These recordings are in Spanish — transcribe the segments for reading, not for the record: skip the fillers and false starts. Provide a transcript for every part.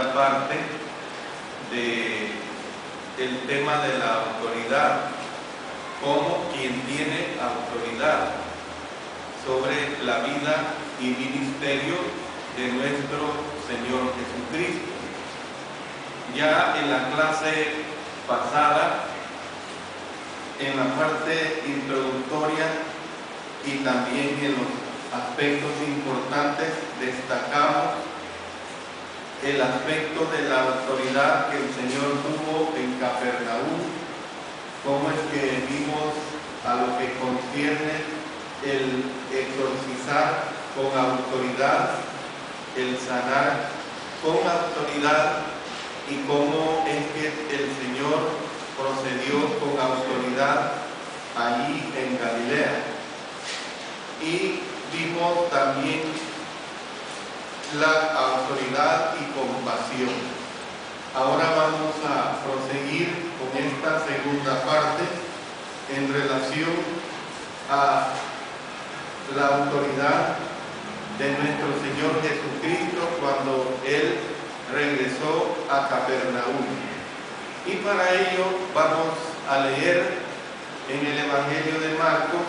segunda parte del tema de la autoridad, como quien tiene autoridad sobre la vida y ministerio de nuestro Señor Jesucristo. Ya en la clase pasada, en la parte introductoria y también en los aspectos importantes, destacamos el aspecto de la autoridad que el Señor tuvo en Capernaum, cómo es que vimos a lo que concierne el exorcizar con autoridad, el sanar con autoridad, y cómo es que el Señor procedió con autoridad allí en Galilea. Y vimos también la autoridad y compasión. Ahora vamos a proseguir con esta segunda parte en relación a la autoridad de nuestro Señor Jesucristo cuando Él regresó a Capernaum. Y para ello vamos a leer en el Evangelio de Marcos,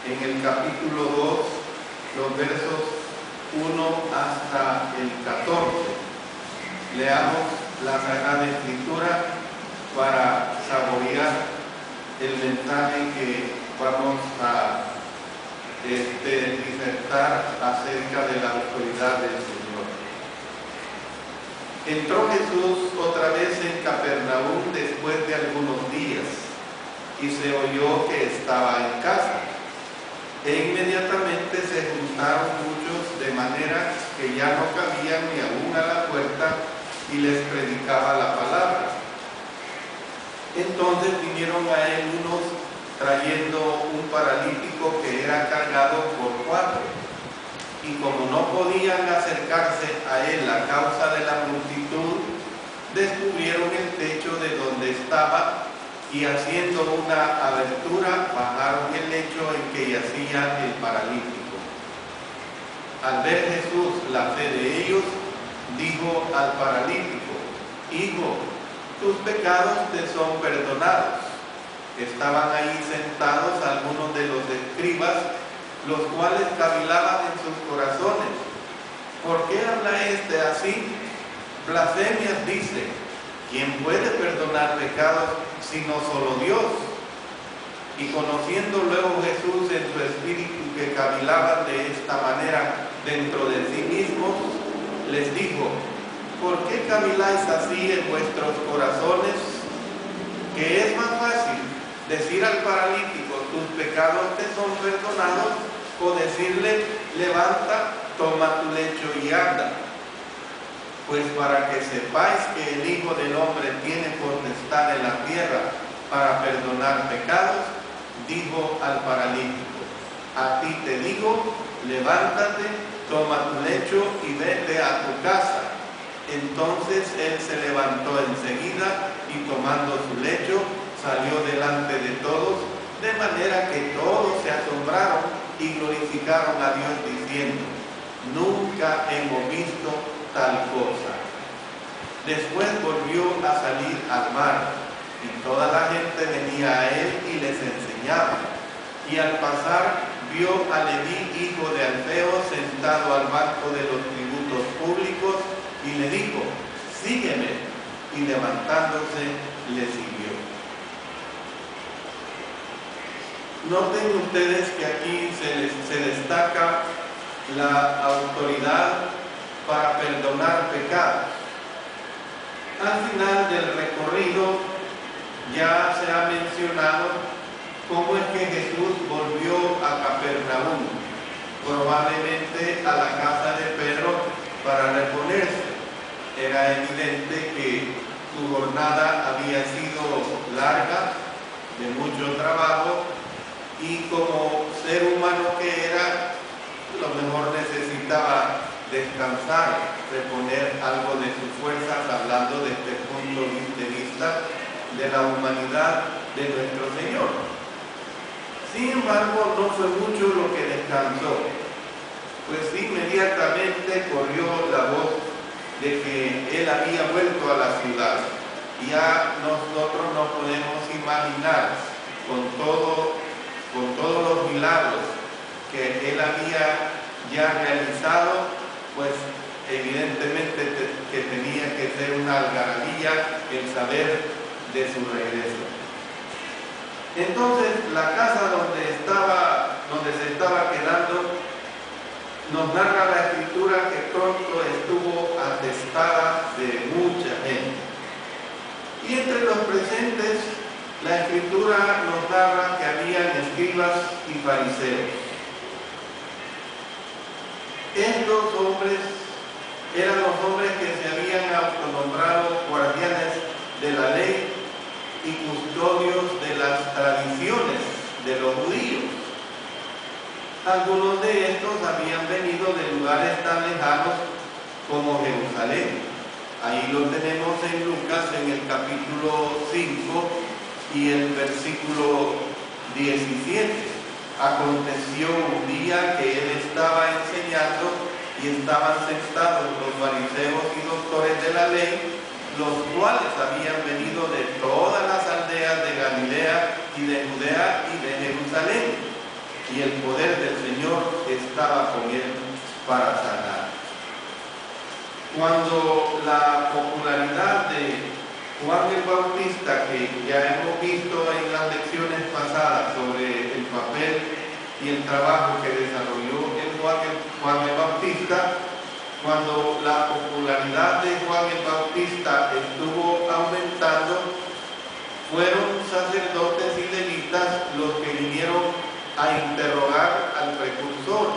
en el capítulo 2, los versos 1 hasta el 14. Leamos la Sagrada Escritura para saborear el mensaje que vamos a disertar acerca de la autoridad del Señor. Entró Jesús otra vez en Capernaum después de algunos días, y se oyó que estaba en casa. E inmediatamente se juntaron muchos, de manera que ya no cabían ni aún a la puerta, y les predicaba la palabra. Entonces vinieron a él unos trayendo un paralítico que era cargado por 4, y como no podían acercarse a él a causa de la multitud, descubrieron el techo de donde estaba, y haciendo una abertura bajaron el lecho en que yacía el paralítico. Al ver Jesús la fe de ellos, dijo al paralítico: Hijo, tus pecados te son perdonados. Estaban ahí sentados algunos de los escribas, los cuales cavilaban en sus corazones: ¿por qué habla este así? Blasfemias dice. ¿Quién puede perdonar pecados sino solo Dios? Y conociendo luego Jesús en su espíritu que cavilaban de esta manera dentro de sí mismos, les dijo: ¿por qué caviláis así en vuestros corazones? Que es más fácil decir al paralítico: tus pecados te son perdonados, o decirle: levanta, toma tu lecho y anda. Pues para que sepáis que el Hijo del Hombre tiene potestad en la tierra para perdonar pecados, dijo al paralítico: a ti te digo, levántate, toma tu lecho y vete a tu casa. Entonces él se levantó enseguida y tomando su lecho salió delante de todos, de manera que todos se asombraron y glorificaron a Dios diciendo: nunca hemos visto tal cosa. Después volvió a salir al mar, y toda la gente venía a él y les enseñaba. Y al pasar vio a Leví, hijo de Alfeo, sentado al banco de los tributos públicos, y le dijo: sígueme. Y levantándose le siguió. Noten ustedes que aquí se destaca la autoridad para perdonar pecados. Al final del recorrido ya se ha mencionado cómo es que Jesús volvió a Capernaum, probablemente a la casa de Pedro, para reponerse. Era evidente que su jornada había sido larga, de mucho trabajo, y como ser humano que era, lo mejor necesitaba descansar, reponer algo de sus fuerzas, hablando desde este punto de vista de la humanidad de nuestro Señor. Sin embargo, no fue mucho lo que descansó, pues inmediatamente corrió la voz de que él había vuelto a la ciudad. Ya nosotros no podemos imaginar con todos los milagros que él había ya realizado, pues evidentemente que tenía que ser una algarabía el saber de su regreso. Entonces la casa donde se estaba quedando, nos narra la escritura que pronto estuvo atestada de mucha gente. Y entre los presentes, la escritura nos narra que habían escribas y fariseos. Estos hombres eran los hombres que se habían autonombrado guardianes de la ley y custodios de las tradiciones de los judíos. Algunos de estos habían venido de lugares tan lejanos como Jerusalén. Ahí lo tenemos en Lucas en el capítulo 5 y el versículo 17. Aconteció un día que él estaba enseñando y estaban sentados los fariseos y doctores de la ley, los cuales habían venido de todas las aldeas de Galilea y de Judea y de Jerusalén. Y el poder del Señor estaba con él para sanar. Cuando la popularidad de Juan el Bautista, que ya hemos visto en las lecciones pasadas sobre el papel y el trabajo que desarrolló Juan el Bautista, cuando la popularidad de Juan el Bautista estuvo aumentando, fueron sacerdotes y levitas los que vinieron a interrogar al precursor.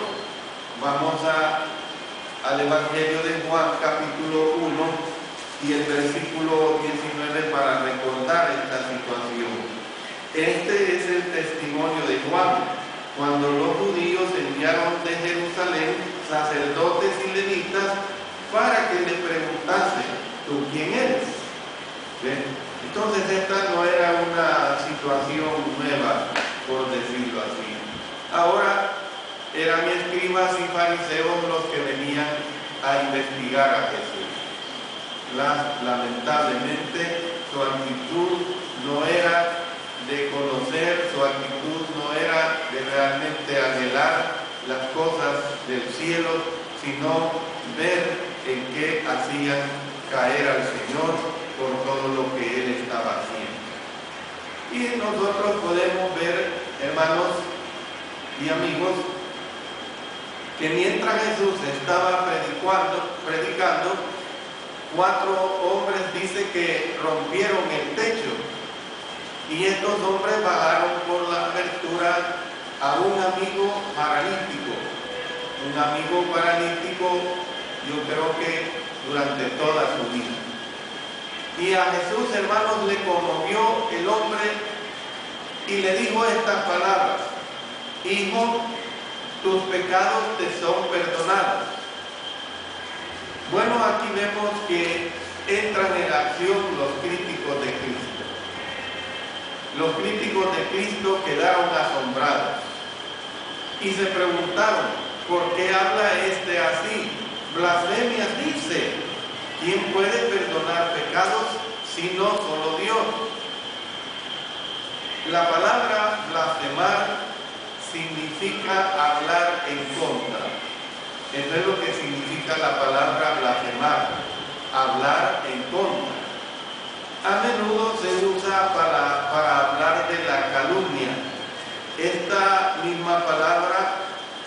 Vamos al Evangelio de Juan, capítulo 1 y el versículo 19 para recordar esta situación. Este es el testimonio de Juan, cuando los judíos enviaron de Jerusalén sacerdotes y levitas para que le preguntasen: ¿tú quién eres? ¿Ven? Entonces esta no era una situación nueva, por decirlo así. Ahora eran escribas y fariseos los que venían a investigar a Jesús. Lamentablemente su actitud no era de conocer, su actitud no era de realmente anhelar las cosas del cielo, sino ver en qué hacían caer al Señor por todo lo que Él estaba haciendo. Y nosotros podemos ver, hermanos y amigos, que mientras Jesús estaba predicando, 4 hombres dice que rompieron el techo, y estos hombres bajaron por la abertura a un amigo paralítico. Un amigo paralítico, yo creo que durante toda su vida. Y a Jesús, hermanos, le conmovió el hombre y le dijo estas palabras: Hijo, tus pecados te son perdonados. Bueno, aquí vemos que entran en acción los críticos de Cristo. Los críticos de Cristo quedaron asombrados y se preguntaron: ¿por qué habla este así? Blasfemias dice. ¿Quién puede perdonar pecados sino solo Dios? La palabra blasfemar significa hablar en contra. Eso es lo que significa la palabra blasfemar, hablar en contra. A menudo se usa para hablar de la calumnia. Esta misma palabra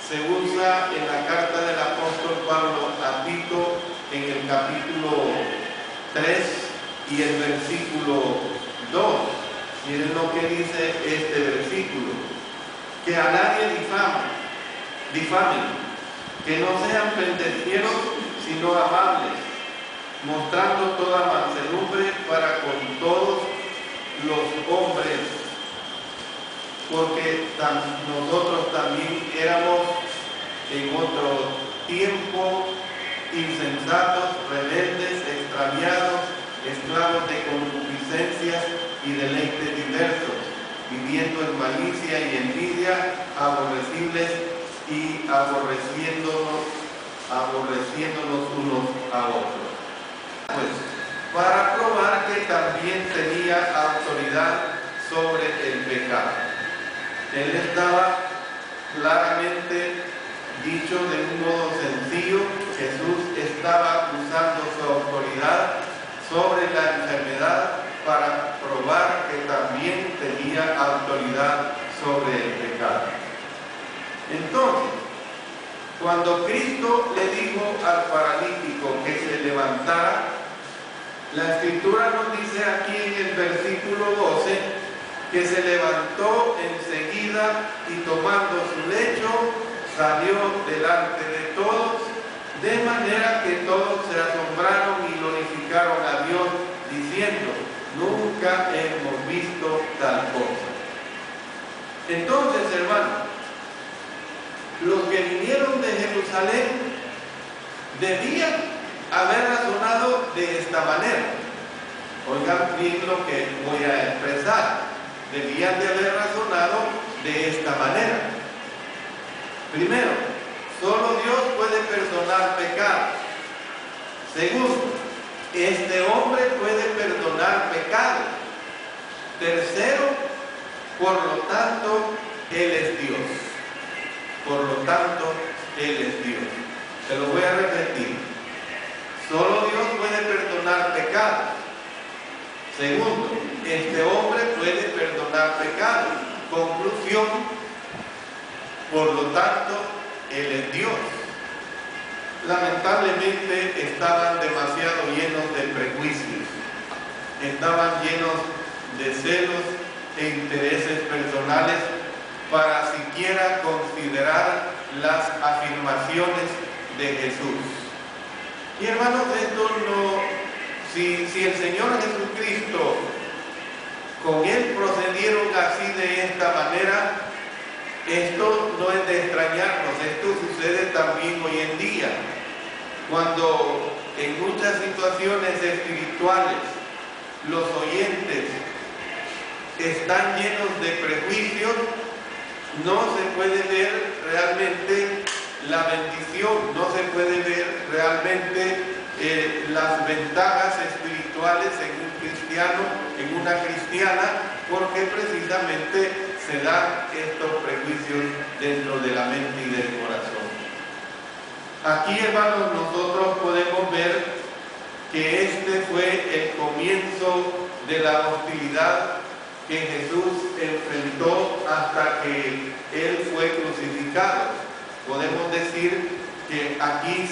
se usa en la carta del apóstol Pablo a Tito en el capítulo 3 y el versículo 2. Miren lo que dice este versículo: que a nadie difamen, que no sean pendencieros, sino amables, mostrando toda mansedumbre para con todos los hombres, porque nosotros también éramos en otro tiempo insensatos, rebeldes, extraviados, esclavos de concupiscencias y deleites diversos, viviendo en malicia y envidia, aborrecibles y aborreciéndonos unos a otros. pues, para probar que también tenía autoridad sobre el pecado. Él estaba claramente dicho de un modo sencillo. Jesús estaba usando su autoridad sobre la enfermedad para probar que también tenía autoridad sobre el pecado. Entonces, cuando Cristo le dijo al paralítico que se levantara, la Escritura nos dice aquí en el versículo 12 que se levantó enseguida y tomando su lecho salió delante de todos, de manera que todos se asombraron y glorificaron a Dios diciendo: nunca hemos visto tal cosa. Entonces, hermanos, los que vinieron de Jerusalén debían haber razonado de esta manera. Oigan bien lo que voy a expresar. Debían de haber razonado de esta manera. Primero, solo Dios puede perdonar pecados. Segundo, este hombre puede perdonar pecados. Tercero, por lo tanto, Él es Dios. Por lo tanto, Él es Dios. Se lo voy a repetir. Solo Dios puede perdonar pecados. Segundo, este hombre puede perdonar pecados. Conclusión, por lo tanto, Él es Dios. Lamentablemente estaban demasiado llenos de prejuicios. Estaban llenos de celos e intereses personales para siquiera considerar las afirmaciones de Jesús. Y hermanos, esto no, si el Señor Jesucristo, con Él procedieron así de esta manera, esto no es de extrañarnos. Esto sucede también hoy en día, cuando en muchas situaciones espirituales los oyentes están llenos de prejuicios, no se puede ver realmente la bendición, no se puede ver realmente las ventajas espirituales en un cristiano, en una cristiana, porque precisamente se dan estos prejuicios dentro de la mente y del corazón. Aquí, hermanos, nosotros podemos ver que este fue el comienzo de la hostilidad que Jesús enfrentó hasta que Él fue crucificado. Podemos decir que aquí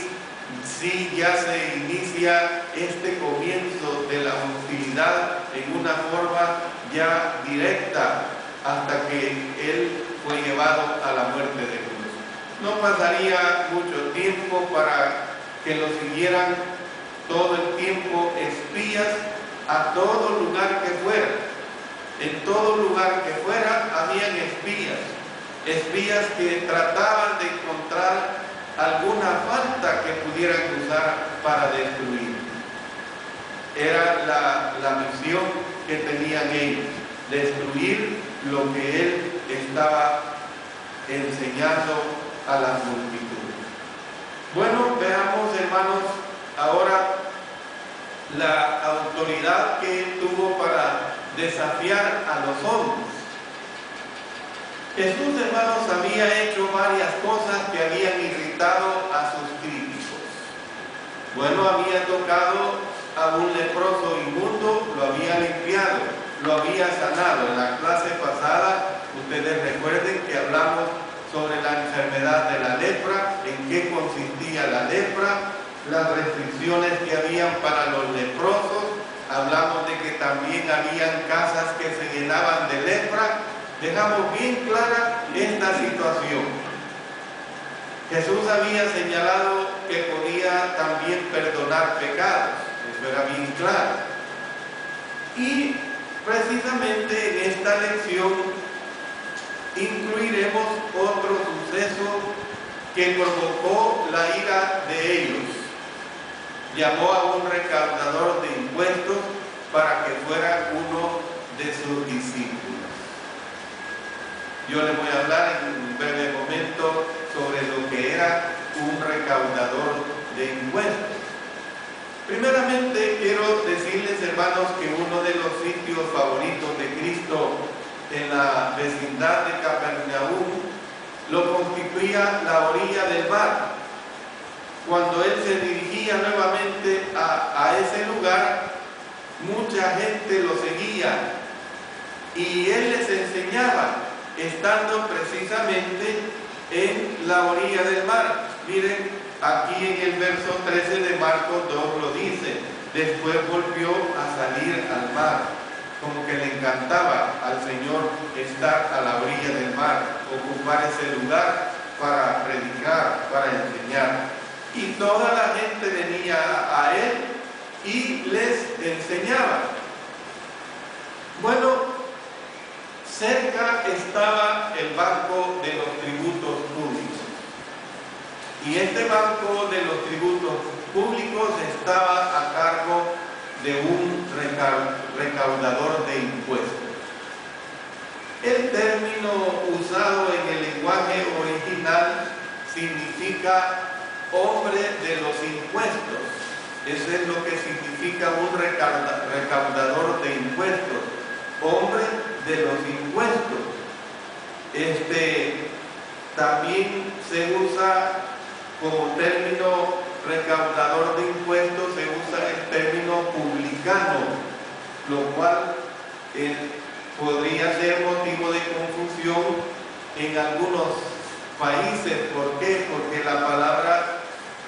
sí ya se inicia este comienzo de la hostilidad en una forma ya directa, hasta que Él fue llevado a la muerte de cruz. No pasaría mucho tiempo para que lo siguieran todo el tiempo espías a todo lugar que fuera. En todo lugar que fuera habían espías que trataban de encontrar alguna falta que pudieran usar para destruir. Era la misión que tenían ellos, destruir lo que Él estaba enseñando a las multitudes. Bueno, veamos, hermanos, ahora la autoridad que él tuvo para desafiar a los hombres. Jesús, hermanos, había hecho varias cosas que habían irritado a sus críticos. Bueno, había tocado a un leproso inmundo, lo había limpiado, lo había sanado. En la clase pasada, ustedes recuerden que hablamos sobre la enfermedad de la lepra, en qué consistía la lepra, las restricciones que habían para los leprosos. Hablamos de que también habían casas que se llenaban de lepra. Dejamos bien clara esta situación. Jesús había señalado que podía también perdonar pecados. Eso era bien claro. Y precisamente en esta lección incluiremos otro suceso que provocó la ira de ellos. Llamó a un recaudador de impuestos para que fuera uno de sus discípulos. Yo les voy a hablar en un breve momento sobre lo que era un recaudador de impuestos. Primeramente quiero decirles, hermanos, que uno de los sitios favoritos de Cristo en la vecindad de Capernaum lo constituía la orilla del mar. Cuando él se dirigía nuevamente a ese lugar, mucha gente lo seguía y él les enseñaba, estando precisamente en la orilla del mar. Miren, aquí en el verso 13 de Marcos 2 lo dice: después volvió a salir al mar. Como que le encantaba al Señor estar a la orilla del mar, ocupar ese lugar para predicar, para enseñar. Y toda la gente venía a él y les enseñaba. Bueno, cerca estaba el banco de los tributos públicos. Y este banco de los tributos públicos estaba a cargo de un recaudador de impuestos. El término usado en el lenguaje original significa hombre de los impuestos. Eso es lo que significa un recaudador de impuestos, hombre de los impuestos. También se usa como término recaudador de impuestos, se usa el término publicano, lo cual podría ser motivo de confusión en algunos países. ¿Por qué? Porque la palabra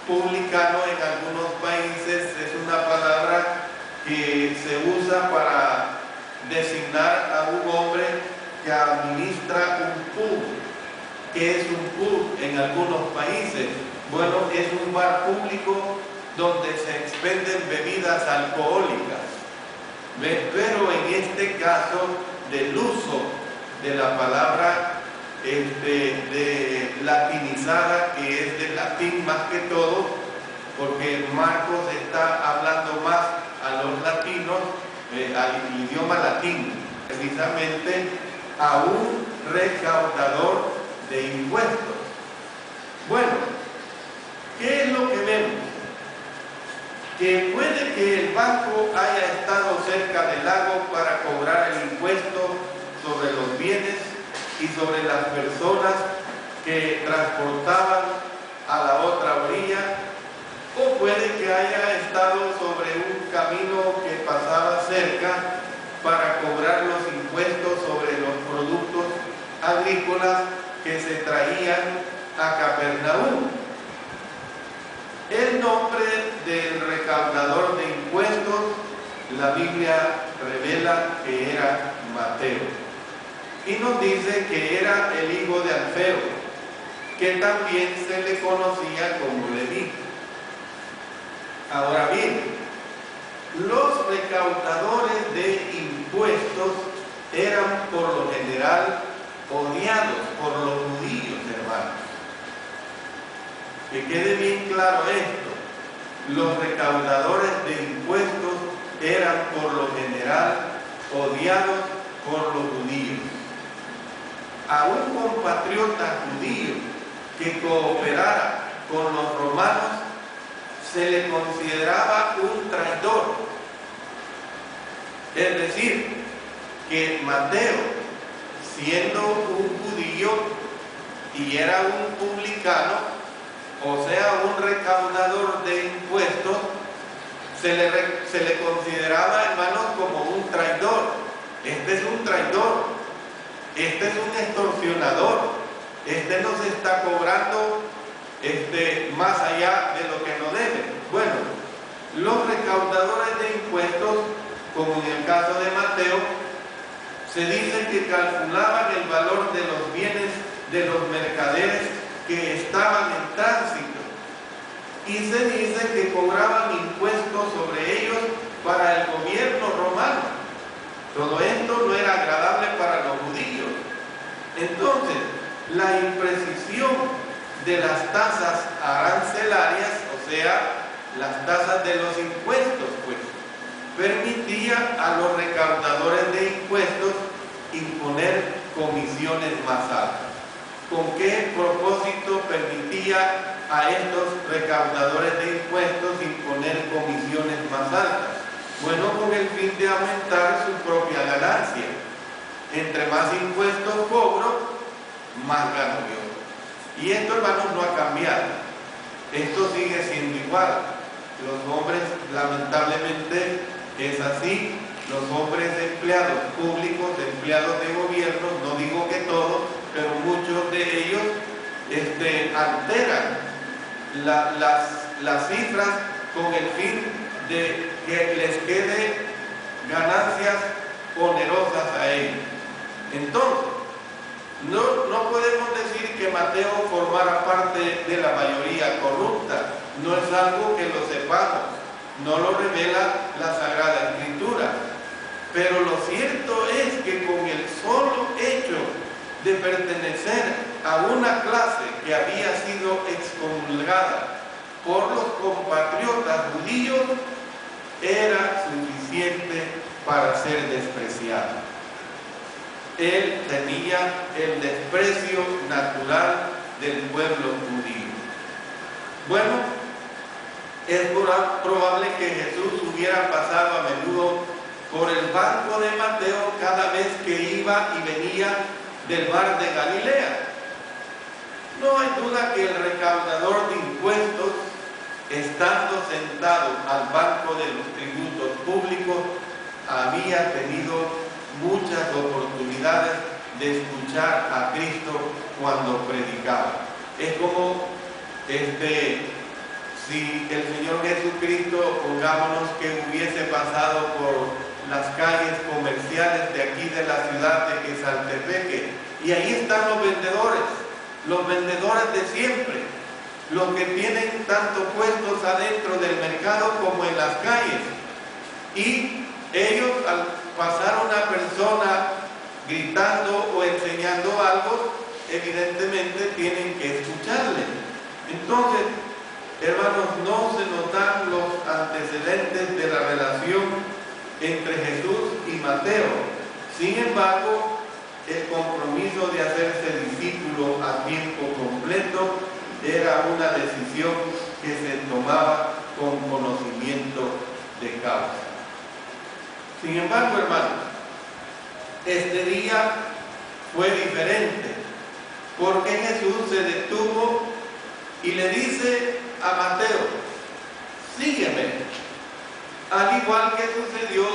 publicano en algunos países es una palabra que se usa para designar a un hombre que administra un pub. ¿Qué es un pub en algunos países? Bueno, es un bar público donde se expenden bebidas alcohólicas. Pero en este caso, del uso de la palabra latinizada, que es de latín más que todo, porque Marcos está hablando más a los latinos, al idioma latín, precisamente a un recaudador de impuestos. Bueno, ¿qué es lo que vemos? Que puede que el banco haya estado cerca del lago para cobrar el impuesto sobre los bienes y sobre las personas que transportaban a la otra orilla, o puede que haya estado sobre un camino que pasaba cerca para cobrar los impuestos sobre los productos agrícolas que se traían a Capernaum. El nombre del recaudador de impuestos, la Biblia revela que era Mateo. Y nos dice que era el hijo de Alfeo, que también se le conocía como Leví. Ahora bien, los recaudadores de impuestos eran por lo general odiados por los judíos, hermanos. Que quede bien claro esto: los recaudadores de impuestos eran por lo general odiados por los judíos. A un compatriota judío que cooperara con los romanos se le consideraba un traidor. Es decir, que Mateo, siendo un judío y era un publicano, o sea, un recaudador de impuestos, se le consideraba, hermanos, como un traidor. Este es un traidor. Este es un extorsionador, este nos está cobrando más allá de lo que nos debe. Bueno, los recaudadores de impuestos, como en el caso de Mateo, se dice que calculaban el valor de los bienes de los mercaderes que estaban en tránsito, y se dice que cobraban impuestos sobre ellos para el gobierno romano. Todo esto no era agradable para los judíos. Entonces, la imprecisión de las tasas arancelarias, o sea, las tasas de los impuestos, pues, permitía a los recaudadores de impuestos imponer comisiones más altas. ¿con qué propósito permitía a estos recaudadores de impuestos imponer comisiones más altas? Bueno, con el fin de aumentar su propia ganancia. Entre más impuestos cobro, más gano yo. Y esto, hermanos, no ha cambiado. Esto sigue siendo igual. Los hombres, lamentablemente, es así. Los hombres empleados públicos, empleados de gobierno, no digo que todos, pero muchos de ellos alteran las cifras con el fin de que les quede ganancias onerosas a ellos. Entonces, no podemos decir que Mateo formara parte de la mayoría corrupta. No es algo que lo sepamos, no lo revela la Sagrada Escritura. Pero lo cierto es que con el solo hecho de pertenecer a una clase que había sido excomulgada por los compatriotas judíos, era suficiente para ser despreciado. Él tenía el desprecio natural del pueblo judío. Bueno, es probable que Jesús hubiera pasado a menudo por el banco de Mateo cada vez que iba y venía del mar de Galilea. No hay duda que el recaudador de impuestos, estando sentado al banco de los tributos públicos, había tenido muchas oportunidades de escuchar a Cristo cuando predicaba. Es como si el Señor Jesucristo, pongámonos que hubiese pasado por las calles comerciales de aquí de la ciudad de Quesaltepeque, y ahí están los vendedores de siempre, los que tienen tanto puestos adentro del mercado como en las calles, y ellos, al pasar una persona gritando o enseñando algo, evidentemente tienen que escucharle. Entonces, hermanos, no se nos dan los antecedentes de la relación entre Jesús y Mateo. Sin embargo, el compromiso de hacerse discípulo a tiempo completo era una decisión que se tomaba con conocimiento de causa. Sin embargo, hermanos, este día fue diferente, porque Jesús se detuvo y le dice a Mateo: sígueme. Al igual que sucedió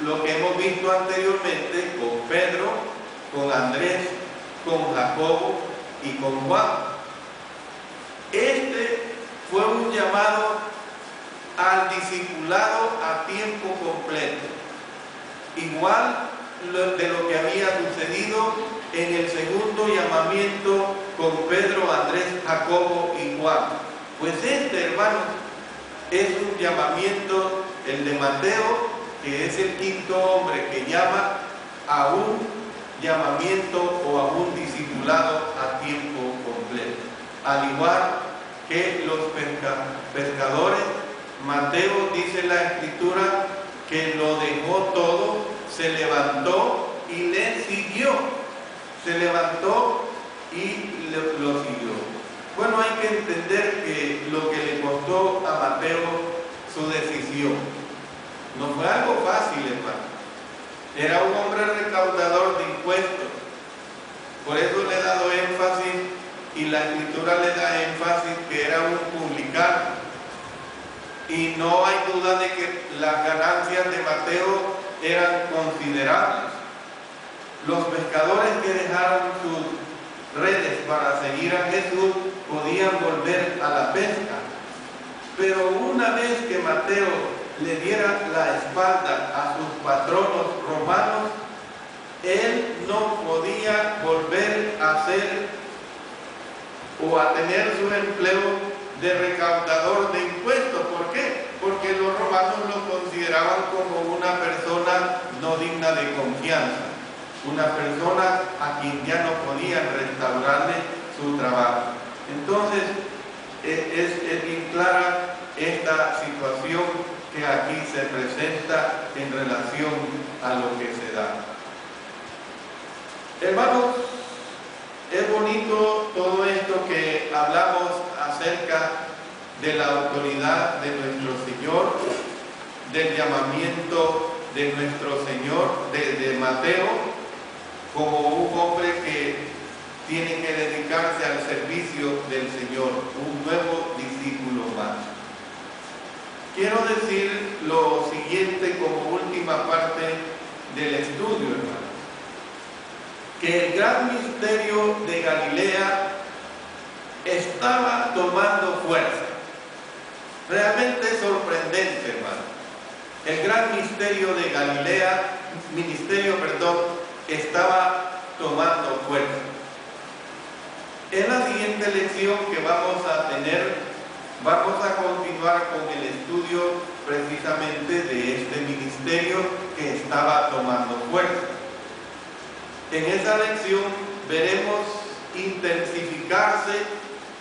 lo que hemos visto anteriormente con Pedro, con Andrés, con Jacobo y con Juan. Este fue un llamado al discipulado a tiempo completo, igual de lo que había sucedido en el segundo llamamiento con Pedro, Andrés, Jacobo y Juan. Pues hermanos, es un llamamiento, el de Mateo, que es el quinto hombre que llama a un llamamiento o a un discipulado a tiempo completo. Al igual que los pescadores, Mateo, dice la Escritura, que lo dejó todo, se levantó y le siguió. Se levantó y lo siguió. Bueno, hay que entender que lo que le costó a Mateo su decisión no fue algo fácil, hermano. Era un hombre recaudador de impuestos. Por eso le he dado énfasis, y la Escritura le da énfasis, que era un publicano. Y no hay duda de que las ganancias de Mateo eran considerables. Los pescadores que dejaron sus redes para seguir a Jesús podían volver a la pesca, pero una vez que Mateo le diera la espalda a sus patronos romanos, él no podía volver a hacer o a tener su empleo de recaudador de impuestos. ¿Por qué? Porque los romanos lo consideraban como una persona no digna de confianza, una persona a quien ya no podían restaurarle su trabajo. Entonces, es bien clara esta situación que aquí se presenta en relación a lo que se da. Hermanos, Es bonito todo esto que hablamos acerca de la autoridad de nuestro Señor, del llamamiento de nuestro Señor, de Mateo, como un hombre que tiene que dedicarse al servicio del Señor, un nuevo discípulo más. Quiero decir lo siguiente como última parte del estudio, hermano, que el gran misterio de Galilea estaba tomando fuerza. Realmente sorprendente, hermano. El gran misterio de Galilea, estaba tomando fuerza. En la siguiente lección que vamos a tener, vamos a continuar con el estudio precisamente de este ministerio que estaba tomando fuerza. En esa lección veremos intensificarse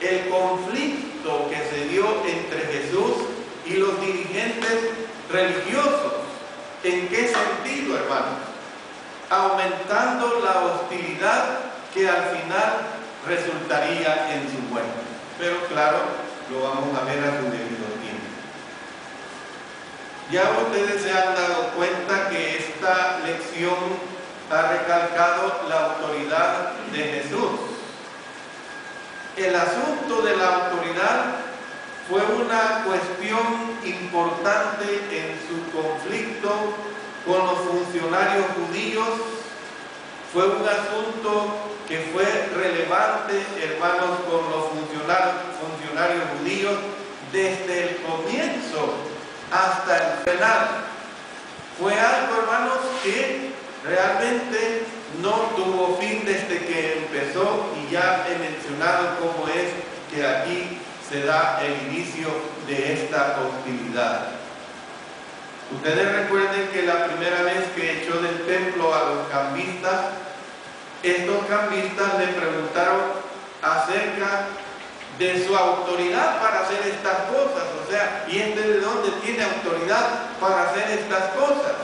el conflicto que se dio entre Jesús y los dirigentes religiosos. ¿En qué sentido, hermanos? Aumentando la hostilidad que al final resultaría en su muerte. Pero claro, lo vamos a ver a su debido tiempo. Ya ustedes se han dado cuenta que esta lección ha recalcado la autoridad de Jesús. El asunto de la autoridad fue una cuestión importante en su conflicto con los funcionarios judíos. Fue un asunto que fue relevante, hermanos, con los funcionarios judíos desde el comienzo hasta el final. Fue algo, hermanos, que realmente no tuvo fin desde que empezó, y ya he mencionado cómo es que aquí se da el inicio de esta hostilidad. Ustedes recuerden que la primera vez que echó del templo a los cambistas, estos cambistas le preguntaron acerca de su autoridad para hacer estas cosas. O sea, ¿y de dónde tiene autoridad para hacer estas cosas?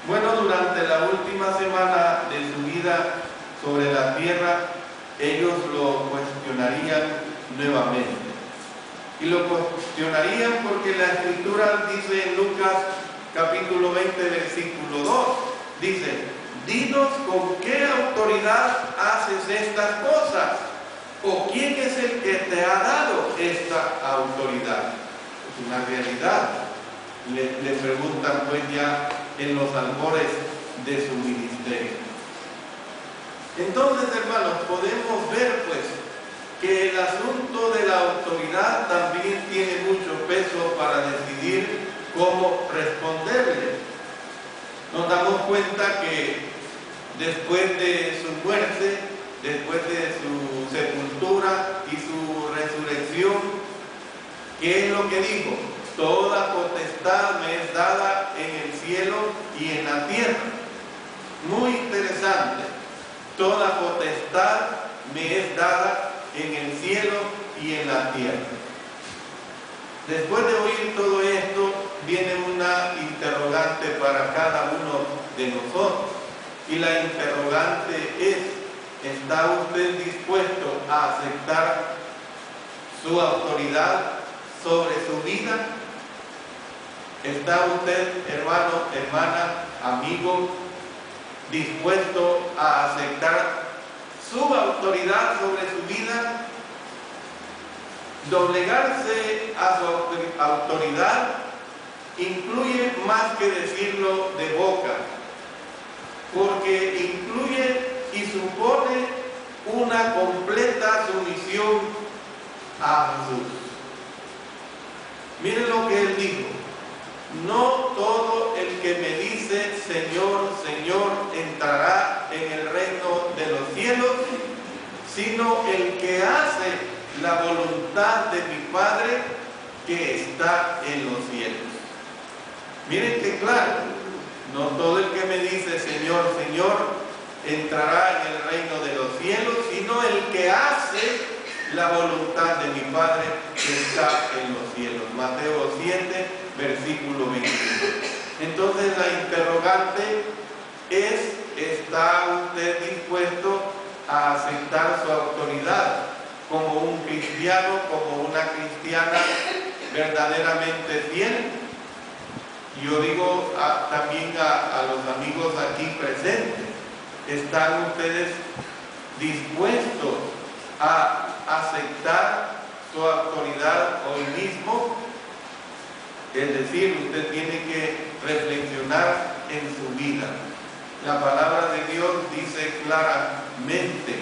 Bueno, durante la última semana de su vida sobre la tierra, ellos lo cuestionarían nuevamente. Y lo cuestionarían porque la Escritura dice en Lucas capítulo 20, versículo 2, dice: dinos con qué autoridad haces estas cosas, o quién es el que te ha dado esta autoridad. Es una realidad. Le preguntan pues ya en los albores de su ministerio. Entonces, hermanos, podemos ver pues que el asunto de la autoridad también tiene mucho peso para decidir cómo responderle. Nos damos cuenta que después de su muerte, después de su sepultura y su resurrección, ¿qué es lo que dijo? Toda potestad me es dada en el cielo y en la tierra. Muy interesante. Toda potestad me es dada en el cielo y en la tierra. Después de oír todo esto, viene una interrogante para cada uno de nosotros. Y la interrogante es: ¿está usted dispuesto a aceptar su autoridad sobre su vida? ¿Está usted, hermano, hermana, amigo, dispuesto a aceptar su autoridad sobre su vida? Doblegarse a su autoridad incluye más que decirlo de boca, porque incluye y supone una completa sumisión a Jesús. Miren lo que él dijo: no todo el que me dice Señor, Señor entrará en el reino de los cielos, sino el que hace la voluntad de mi Padre que está en los cielos. Miren que claro, no todo el que me dice Señor, Señor entrará en el reino de los cielos, sino el que hace la voluntad de mi Padre que está en los cielos. Mateo 7, versículo 21. Entonces la interrogante es: ¿está usted dispuesto a aceptar su autoridad como un cristiano, como una cristiana verdaderamente fiel. Yo digo también a los amigos aquí presentes, ¿están ustedes dispuestos a aceptar su autoridad hoy mismo? Es decir, usted tiene que reflexionar en su vida. La palabra de Dios dice claramente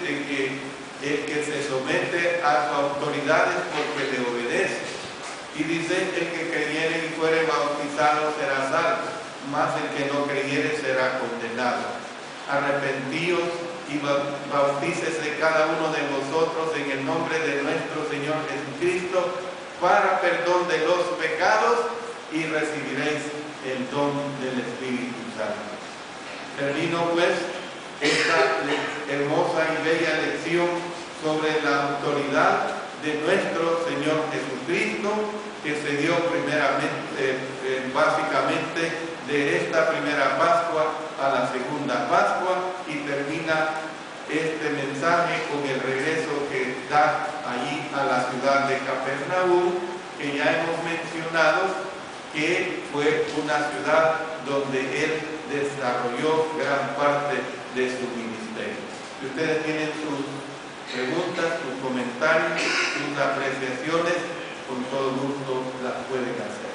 de que el que se somete a su autoridad es porque le obedece. Y dice, el que creyere y fuere bautizado será salvo, mas el que no creyere será condenado. Arrepentíos y bautícese cada uno de vosotros en el nombre de nuestro Señor Jesucristo para perdón de los pecados y recibiréis el don del Espíritu Santo. Termino pues esta hermosa y bella lección sobre la autoridad de nuestro Señor Jesucristo, que se dio básicamente de esta primera Pascua a la segunda Pascua, y termina este mensaje con el regreso que da allí a la ciudad de Capernaum, que ya hemos mencionado que fue una ciudad donde él desarrolló gran parte de su ministerio. Si ustedes tienen sus preguntas, sus comentarios, sus apreciaciones, con todo gusto las pueden hacer.